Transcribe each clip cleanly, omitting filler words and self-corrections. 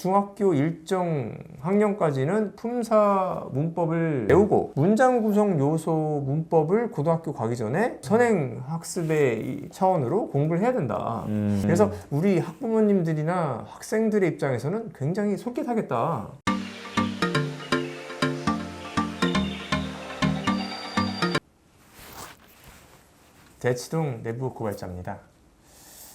중학교 일정 학년까지는 품사 문법을 배우고 문장 구성 요소 문법을 고등학교 가기 전에 선행 학습의 차원으로 공부를 해야 된다. 그래서 우리 학부모님들이나 학생들의 입장에서는 굉장히 솔깃하겠다. 대치동 내부 고발자입니다.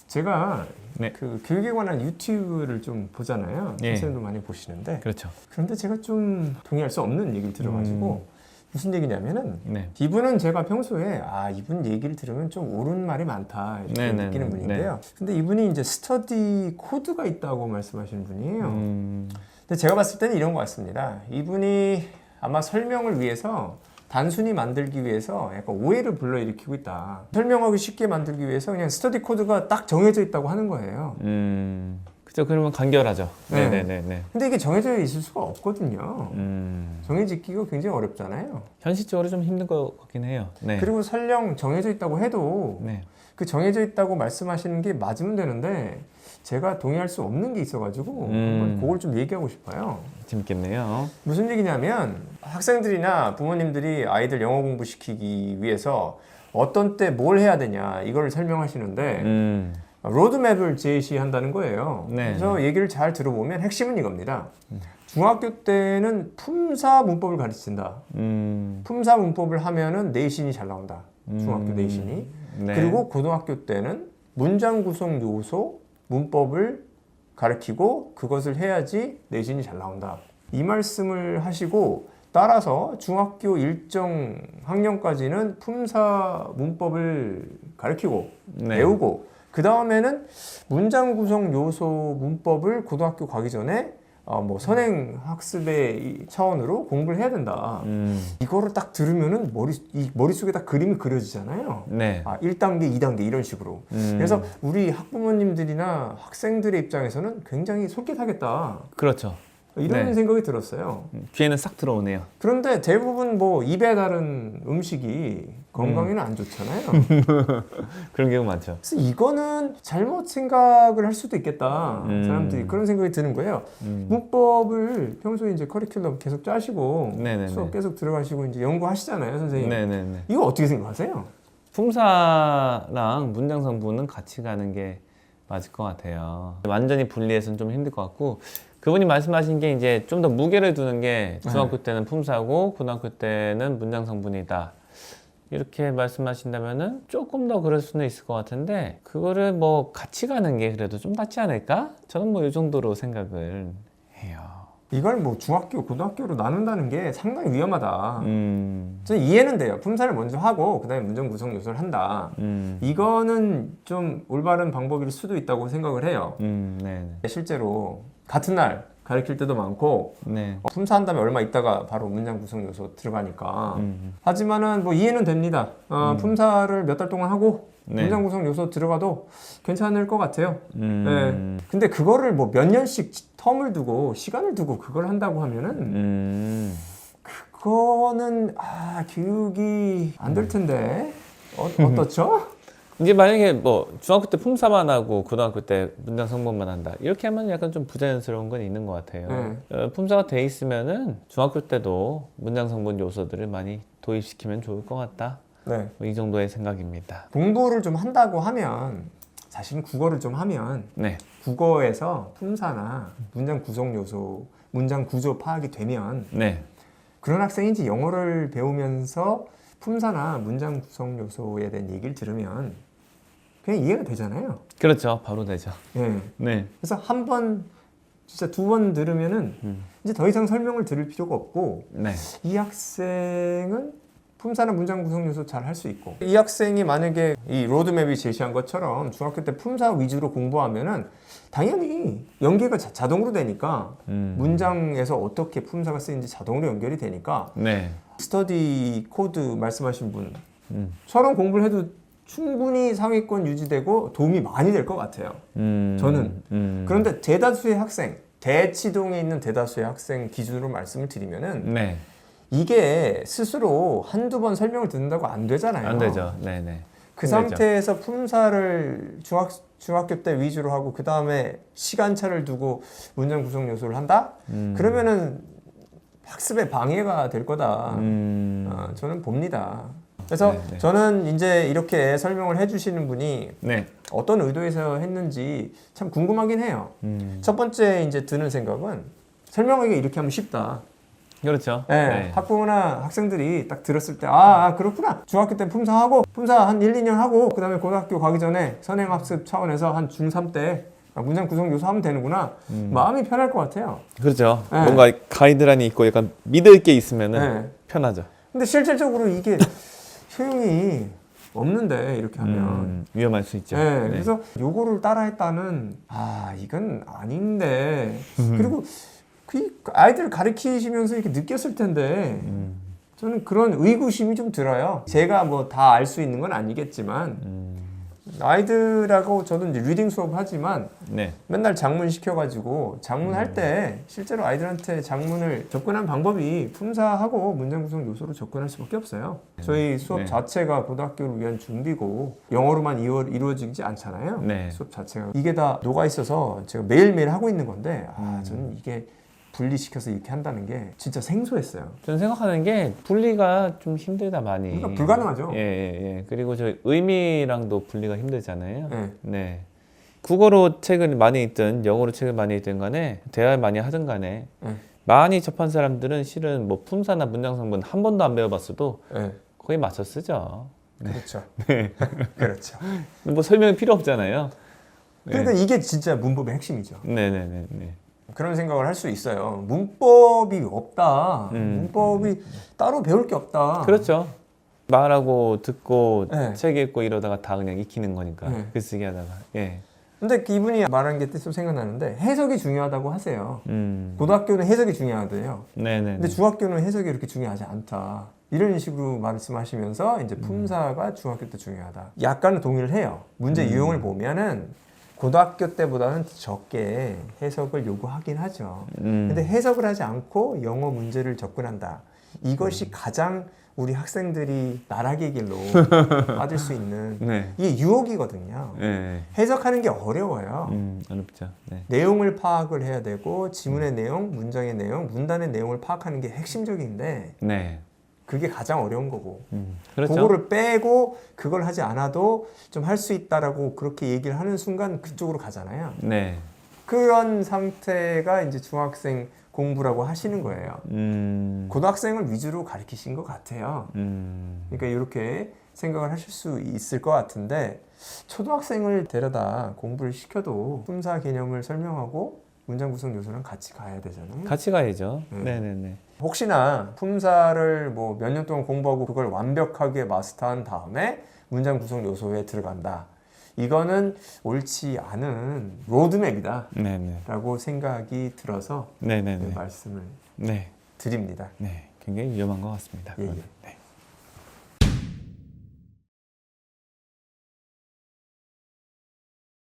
제가 그 교육에 관한 유튜브를 좀 보잖아요. 선생님도 많이 보시는데. 그렇죠. 그런데 제가 좀 동의할 수 없는 얘기를 들어가지고 무슨 얘기냐면은 이분은 제가 평소에 이분 얘기를 들으면 좀 옳은 말이 많다 이렇게 느끼는 분인데요. 근데 이분이 이제 스터디 코드가 있다고 말씀하시는 분이에요. 근데 제가 봤을 때는 이런 것 같습니다. 이분이 아마 설명을 위해서 단순히 만들기 위해서 약간 오해를 불러일으키고 있다. 설명하기 쉽게 만들기 위해서 그냥 스터디 코드가 딱 정해져 있다고 하는 거예요. 그죠. 그러면 간결하죠. 네. 네네네. 근데 이게 정해져 있을 수가 없거든요. 정해져 있기가 굉장히 어렵잖아요. 현실적으로 좀 힘든 것 같긴 해요. 네. 그리고 설령 정해져 있다고 해도 그 정해져 있다고 말씀하시는 게 맞으면 되는데 제가 동의할 수 없는 게 있어가지고 한번 그걸 좀 얘기하고 싶어요. 재밌겠네요. 무슨 얘기냐면 학생들이나 부모님들이 아이들 영어 공부시키기 위해서 어떤 때 뭘 해야 되냐 이걸 설명하시는데 로드맵을 제시한다는 거예요. 그래서 얘기를 잘 들어보면 핵심은 이겁니다. 중학교 때는 품사 문법을 가르친다. 품사 문법을 하면은 내신이 잘 나온다. 중학교 내신이. 그리고 고등학교 때는 문장 구성 요소 문법을 가르치고 그것을 해야지 내신이 잘 나온다. 이 말씀을 하시고 따라서 중학교 일정 학년까지는 품사 문법을 가르치고 배우고 그 다음에는 문장 구성 요소 문법을 고등학교 가기 전에 선행 학습의 차원으로 공부를 해야 된다. 이거를 딱 들으면은 머릿속에 딱 그림이 그려지잖아요. 1단계, 2단계 이런 식으로. 그래서 우리 학부모님들이나 학생들의 입장에서는 굉장히 솔깃하겠다. 그렇죠. 이런 생각이 들었어요. 귀에는 싹 들어오네요. 그런데 대부분 입에 다른 음식이 건강에는 안 좋잖아요. 그런 경우 많죠. 그래서 이거는 잘못 생각을 할 수도 있겠다. 사람들이 그런 생각이 드는 거예요. 문법을 평소에 이제 커리큘럼 계속 짜시고 수업 계속 들어가시고 이제 연구하시잖아요, 선생님. 이거 어떻게 생각하세요? 품사랑 문장 성분은 같이 가는 게 맞을 것 같아요. 완전히 분리해서는 좀 힘들 것 같고 그분이 말씀하신 게 이제 좀 더 무게를 두는 게 중학교 때는 품사고 고등학교 때는 문장 성분이다. 이렇게 말씀하신다면은 조금 더 그럴 수는 있을 것 같은데 그거를 같이 가는 게 그래도 좀 낫지 않을까? 저는 이 정도로 생각을 해요. 이걸 중학교, 고등학교로 나눈다는 게 상당히 위험하다. 저는 이해는 돼요. 품사를 먼저 하고 그 다음에 문장 구성 요소를 한다. 이거는 좀 올바른 방법일 수도 있다고 생각을 해요. 실제로 같은 날 가르칠 때도 많고 품사한 다음에 얼마 있다가 바로 문장 구성 요소 들어가니까 하지만은 이해는 됩니다. 품사를 몇 달 동안 하고 문장 구성 요소 들어가도 괜찮을 것 같아요. 근데 그거를 몇 년씩 텀을 두고 시간을 두고 그걸 한다고 하면은 그거는 교육이 안 될 텐데 어떻죠? 이제 만약에 중학교 때 품사만 하고 고등학교 때 문장 성분만 한다 이렇게 하면 약간 좀 부자연스러운 건 있는 것 같아요. 품사가 돼 있으면은 중학교 때도 문장 성분 요소들을 많이 도입시키면 좋을 것 같다. 이 정도의 생각입니다. 공부를 좀 한다고 하면 사실은 국어를 좀 하면 국어에서 품사나 문장 구성 요소, 문장 구조 파악이 되면 그런 학생이 이제 영어를 배우면서 품사나 문장 구성 요소에 대한 얘기를 들으면 그냥 이해가 되잖아요. 그렇죠. 바로 되죠. 그래서 한 번, 진짜 2번 들으면은 이제 더 이상 설명을 들을 필요가 없고 이 학생은 품사나 문장 구성 요소 잘 할 수 있고 이 학생이 만약에 이 로드맵이 제시한 것처럼 중학교 때 품사 위주로 공부하면은 당연히 연계가 자동으로 되니까 문장에서 어떻게 품사가 쓰이는지 자동으로 연결이 되니까 스터디 코드 말씀하신 분처럼 공부를 해도 충분히 상위권 유지되고 도움이 많이 될 것 같아요. 저는. 그런데 대다수의 학생, 대치동에 있는 대다수의 학생 기준으로 말씀을 드리면은 이게 스스로 한두 번 설명을 듣는다고 안 되잖아요. 안 되죠. 그 힘들죠. 상태에서 품사를 중학교 때 위주로 하고 그 다음에 시간차를 두고 문장 구성 요소를 한다? 그러면은 학습에 방해가 될 거다. 저는 봅니다. 그래서 네. 저는 이제 이렇게 설명을 해주시는 분이 네. 어떤 의도에서 했는지 참 궁금하긴 해요. 첫 번째 이제 드는 생각은 설명하기 이렇게 하면 쉽다. 그렇죠. 네, 네. 학부모나 학생들이 딱 들었을 때 그렇구나. 중학교 때 품사하고 품사 한 1, 2년 하고 그 다음에 고등학교 가기 전에 선행학습 차원에서 한 중3 때 문장 구성 요소 하면 되는구나. 마음이 편할 것 같아요. 그렇죠. 네. 뭔가 가이드라인이 있고 약간 믿을 게 있으면은 네. 편하죠. 근데 실질적으로 이게 효용이 없는데 이렇게 하면 위험할 수 있죠. 네, 네. 그래서 요거를 따라했다는 이건 아닌데 그리고 그 아이들을 가르치시면서 이렇게 느꼈을 텐데 저는 그런 의구심이 좀 들어요. 제가 뭐 다 알 수 있는 건 아니겠지만 아이들하고 저도 이제 리딩 수업 하지만 네. 맨날 장문 시켜가지고 장문 할 때 실제로 아이들한테 장문을 접근한 방법이 품사하고 문장 구성 요소로 접근할 수밖에 없어요. 저희 수업 네. 자체가 고등학교를 위한 준비고 영어로만 이루어지지 않잖아요. 네. 수업 자체가 이게 다 녹아 있어서 제가 매일매일 하고 있는 건데 저는 이게 분리시켜서 이렇게 한다는 게 진짜 생소했어요. 저는 생각하는 게 분리가 좀 힘들다 많이. 그러니까 불가능하죠. 예. 그리고 저 의미랑도 분리가 힘들잖아요. 네. 네. 국어로 책을 많이 읽든 영어로 책을 많이 읽든 간에 대화를 많이 하든 간에 네. 많이 접한 사람들은 실은 뭐 품사나 문장성분 한 번도 안 배워봤어도 네. 거의 맞춰 쓰죠. 그렇죠. 네. 그렇죠. 뭐 설명이 필요 없잖아요. 그러니까 이게 진짜 문법의 핵심이죠. 네네네. 그런 생각을 할 수 있어요. 문법이 없다. 음. 문법이 따로 배울 게 없다. 그렇죠. 말하고 듣고 네. 책 읽고 이러다가 다 그냥 익히는 거니까 네. 글쓰기 하다가. 예. 근데 이분이 말한 게 또 생각나는데 해석이 중요하다고 하세요. 고등학교는 해석이 중요하대요. 네네. 근데 중학교는 해석이 그렇게 중요하지 않다. 이런 식으로 말씀하시면서 이제 품사가 중학교 때 중요하다. 약간은 동의를 해요. 문제 유형을 보면은 고등학교 때보다는 적게 해석을 요구하긴 하죠. 근데 해석을 하지 않고 영어 문제를 접근한다. 이것이 가장 우리 학생들이 나락의 길로 빠질 수 있는 네. 이게 유혹이거든요. 네. 해석하는 게 어려워요. 어렵죠. 네. 내용을 파악을 해야 되고 지문의 내용, 문장의 내용, 문단의 내용을 파악하는 게 핵심적인데 네. 그게 가장 어려운 거고 그렇죠. 그거를 빼고 그걸 하지 않아도 좀 할 수 있다라고 그렇게 얘기를 하는 순간 그쪽으로 가잖아요. 네. 그런 상태가 이제 중학생 공부라고 하시는 거예요. 고등학생을 위주로 가르치신 것 같아요. 그러니까 이렇게 생각을 하실 수 있을 것 같은데 초등학생을 데려다 공부를 시켜도 품사 개념을 설명하고 문장 구성 요소는 같이 가야 되잖아요. 같이 가야죠. 네. 네네네. 혹시나 품사를 뭐 몇 년 동안 공부하고 그걸 완벽하게 마스터한 다음에 문장 구성 요소에 들어간다. 이거는 옳지 않은 로드맵이다. 네네. 라고 생각이 들어서 네네네. 말씀을 네. 드립니다. 네. 굉장히 위험한 것 같습니다. 예, 예. 그거는. 네.